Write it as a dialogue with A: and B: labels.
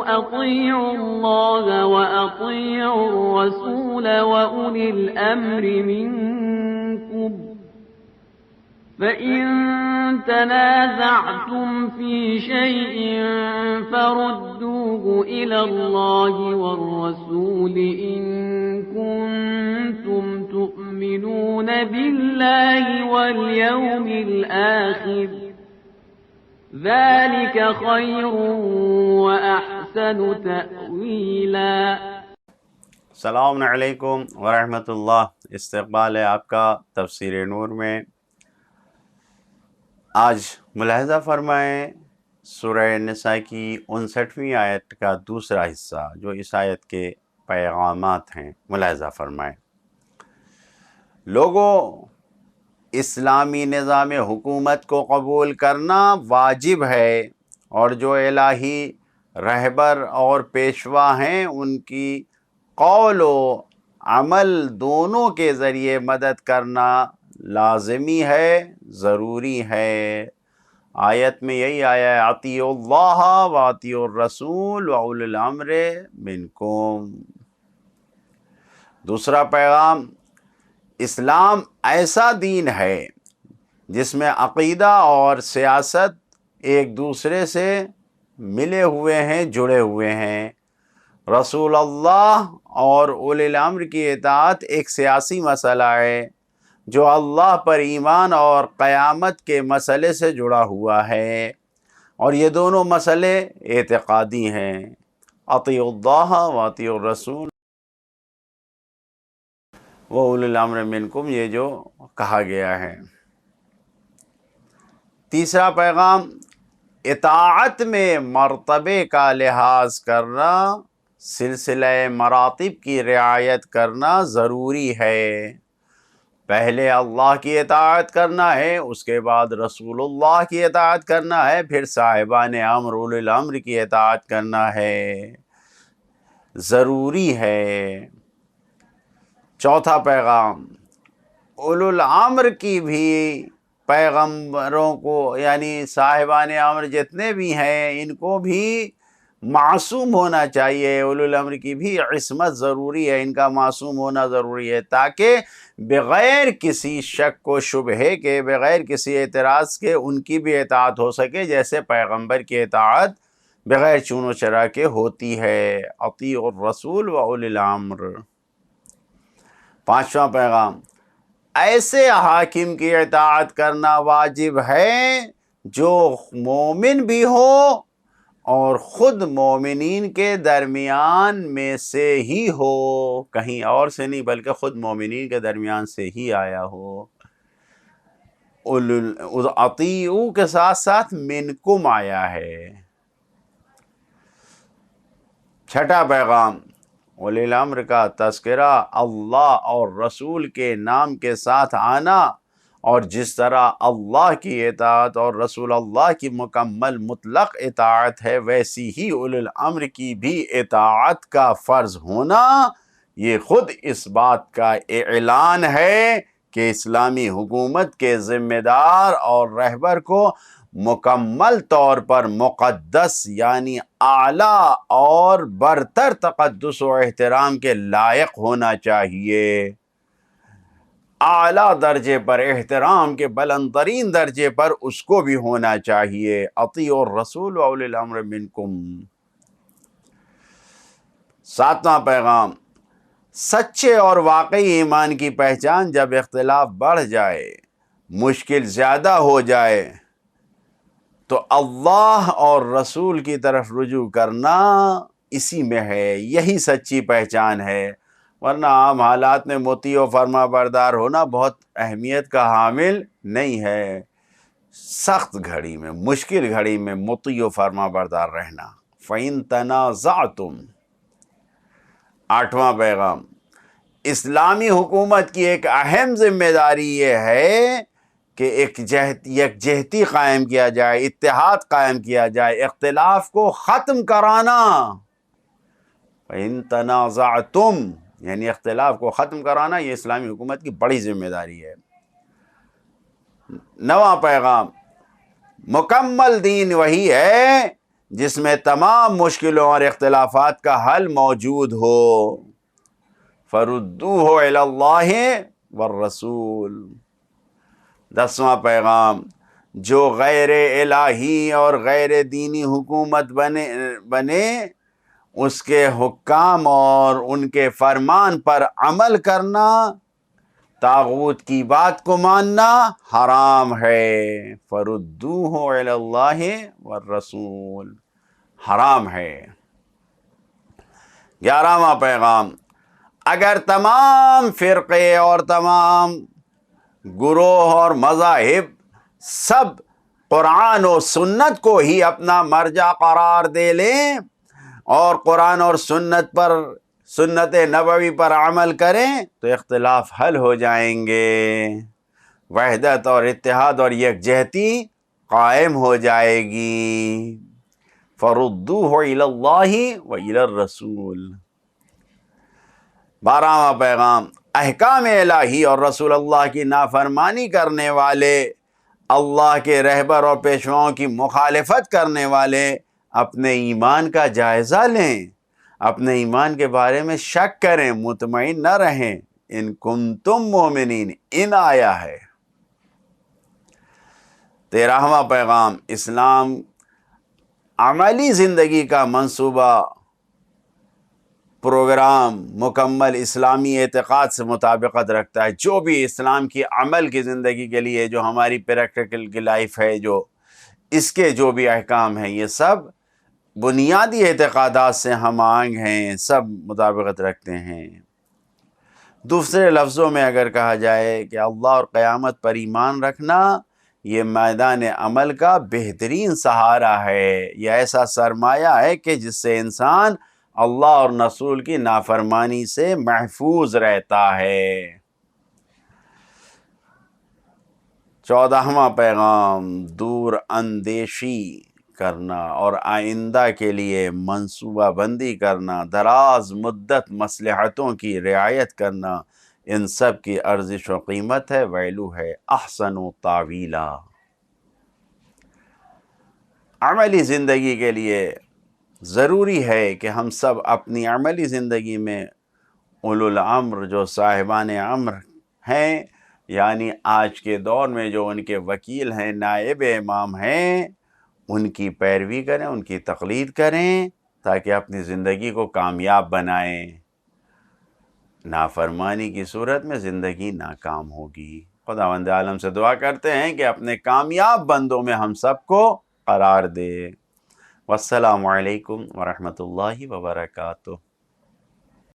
A: أطيعوا الله وأطيعوا الرسول وأولي الأمر منكم فإن تنازعتم في شيء فردوه إلى الله والرسول إن كنتم تؤمنون بالله واليوم الآخر ذلك خير وأحسن تأويلا۔
B: السلام علیکم ورحمۃ اللہ۔ استقبال ہے آپ کا تفسیر نور میں۔ آج ملاحظہ فرمائیں سورہ نساء کی 59ویں آیت کا دوسرا حصہ جو اس آیت کے پیغامات ہیں، ملاحظہ فرمائیں۔ لوگوں، اسلامی نظام حکومت کو قبول کرنا واجب ہے، اور جو الہی رہبر اور پیشوا ہیں ان کی قول و عمل دونوں کے ذریعے مدد کرنا لازمی ہے، ضروری ہے۔ آیت میں یہی آیا ہے، اطیعوا اللہ و اطیعوا الرسول و اولي الامر منکم۔ دوسرا پیغام، اسلام ایسا دین ہے جس میں عقیدہ اور سیاست ایک دوسرے سے ملے ہوئے ہیں، جڑے ہوئے ہیں۔ رسول اللہ اور اولی الامر کی اطاعت ایک سیاسی مسئلہ ہے جو اللہ پر ایمان اور قیامت کے مسئلے سے جڑا ہوا ہے، اور یہ دونوں مسئلے اعتقادی ہیں۔ اطیعوا اللہ و اطیعوا الرسول و اولی الامر منکم، یہ جو کہا گیا ہے۔ تیسرا پیغام، اطاعت میں مرتبے کا لحاظ کرنا، سلسلہ مراتب کی رعایت کرنا ضروری ہے۔ پہلے اللہ کی اطاعت کرنا ہے، اس کے بعد رسول اللہ کی اطاعت کرنا ہے، پھر صاحبان امر اولی الامر کی اطاعت کرنا ہے، ضروری ہے۔ چوتھا پیغام، اولو الامر کی بھی پیغمبروں کو، یعنی صاحبان امر جتنے بھی ہیں ان کو بھی معصوم ہونا چاہیے۔ اولو الامر کی بھی عصمت ضروری ہے، ان کا معصوم ہونا ضروری ہے، تاکہ بغیر کسی شک و شبہے کے، بغیر کسی اعتراض کے ان کی بھی اطاعت ہو سکے، جیسے پیغمبر کی اطاعت بغیر چون و چرا کے ہوتی ہے۔ اطیعوا الرسول و اولی الامر۔ پانچواں پیغام، ایسے حاکم کی اطاعت کرنا واجب ہے جو مومن بھی ہو اور خود مومنین کے درمیان میں سے ہی ہو، کہیں اور سے نہیں بلکہ خود مومنین کے درمیان سے ہی آیا ہو۔ اطیعوا کے ساتھ ساتھ منکم آیا ہے۔ چھٹا پیغام، اولی الامر کا تذکرہ اللہ اور رسول کے نام کے ساتھ آنا، اور جس طرح اللہ کی اطاعت اور رسول اللہ کی مکمل مطلق اطاعت ہے، ویسی ہی اولی الامر کی بھی اطاعت کا فرض ہونا، یہ خود اس بات کا اعلان ہے کہ اسلامی حکومت کے ذمہ دار اور رہبر کو مکمل طور پر مقدس، یعنی اعلیٰ اور برتر تقدس و احترام کے لائق ہونا چاہیے۔ اعلیٰ درجے پر، احترام کے بلند ترین درجے پر اس کو بھی ہونا چاہیے۔ اطیعوا الرسول و اولی الامر منکم۔ ساتواں پیغام، سچے اور واقعی ایمان کی پہچان جب اختلاف بڑھ جائے، مشکل زیادہ ہو جائے، تو اللہ اور رسول کی طرف رجوع کرنا اسی میں ہے، یہی سچی پہچان ہے۔ ورنہ عام حالات میں مطیع و فرما بردار ہونا بہت اہمیت کا حامل نہیں ہے۔ سخت گھڑی میں، مشکل گھڑی میں مطیع و فرما بردار رہنا۔ فَإِن تَنَازَعْتُمْ۔ آٹھواں پیغام، اسلامی حکومت کی ایک اہم ذمہ داری یہ ہے کہ ایک یکجہتی قائم کیا جائے، اتحاد قائم کیا جائے، اختلاف کو ختم کرانا۔ فَإِن تَنَازَعْتُمْ، یعنی اختلاف کو ختم کرانا، یہ اسلامی حکومت کی بڑی ذمہ داری ہے۔ نواں پیغام، مکمل دین وہی ہے جس میں تمام مشکلوں اور اختلافات کا حل موجود ہو۔ فردوہ الی اللہ والرسول۔ 10واں پیغام، جو غیر الہی اور غیر دینی حکومت بنے اس کے حکام اور ان کے فرمان پر عمل کرنا، طاغوت کی بات کو ماننا حرام ہے۔ فردوہ الی اللہ والرسول، حرام ہے۔ 11واں پیغام، اگر تمام فرقے اور تمام گروہ اور مذاہب سب قرآن و سنت کو ہی اپنا مرجع قرار دے لیں اور قرآن اور سنت نبوی پر عمل کریں تو اختلاف حل ہو جائیں گے، وحدت اور اتحاد اور یکجہتی قائم ہو جائے گی۔ فردوہ الی اللہ و الی الرسول۔ 12واں پیغام، احکام الہی اور رسول اللہ کی نافرمانی کرنے والے، اللہ کے رہبر اور پیشواؤں کی مخالفت کرنے والے اپنے ایمان کا جائزہ لیں، اپنے ایمان کے بارے میں شک کریں، مطمئن نہ رہیں۔ ان کنتم مومنین، ان آیا ہے۔ 13واں پیغام، اسلام عملی زندگی کا منصوبہ پروگرام مکمل اسلامی اعتقاد سے مطابقت رکھتا ہے۔ جو بھی اسلام کی عمل کی زندگی کے لیے، جو ہماری پریکٹیکل کی لائف ہے، جو اس کے جو بھی احکام ہیں، یہ سب بنیادی اعتقادات سے ہم آہنگ ہیں، سب مطابقت رکھتے ہیں۔ دوسرے لفظوں میں اگر کہا جائے کہ اللہ اور قیامت پر ایمان رکھنا یہ میدان عمل کا بہترین سہارا ہے، یہ ایسا سرمایہ ہے کہ جس سے انسان اللہ اور رسول کی نافرمانی سے محفوظ رہتا ہے۔ 14واں پیغام، دور اندیشی کرنا اور آئندہ کے لیے منصوبہ بندی کرنا، دراز مدت مصلحتوں کی رعایت کرنا، ان سب کی ارزش و قیمت ہے، ویلو ہے احسن و تاویلا۔ عملی زندگی کے لیے ضروری ہے کہ ہم سب اپنی عملی زندگی میں اولو الامر، جو صاحبان امر ہیں، یعنی آج کے دور میں جو ان کے وکیل ہیں، نائب امام ہیں، ان کی پیروی کریں، ان کی تقلید کریں تاکہ اپنی زندگی کو کامیاب بنائیں۔ نافرمانی کی صورت میں زندگی ناکام ہوگی۔ خداوند عالم سے دعا کرتے ہیں کہ اپنے کامیاب بندوں میں ہم سب کو قرار دے۔ والسلام علیکم ورحمۃ اللہ وبرکاتہ۔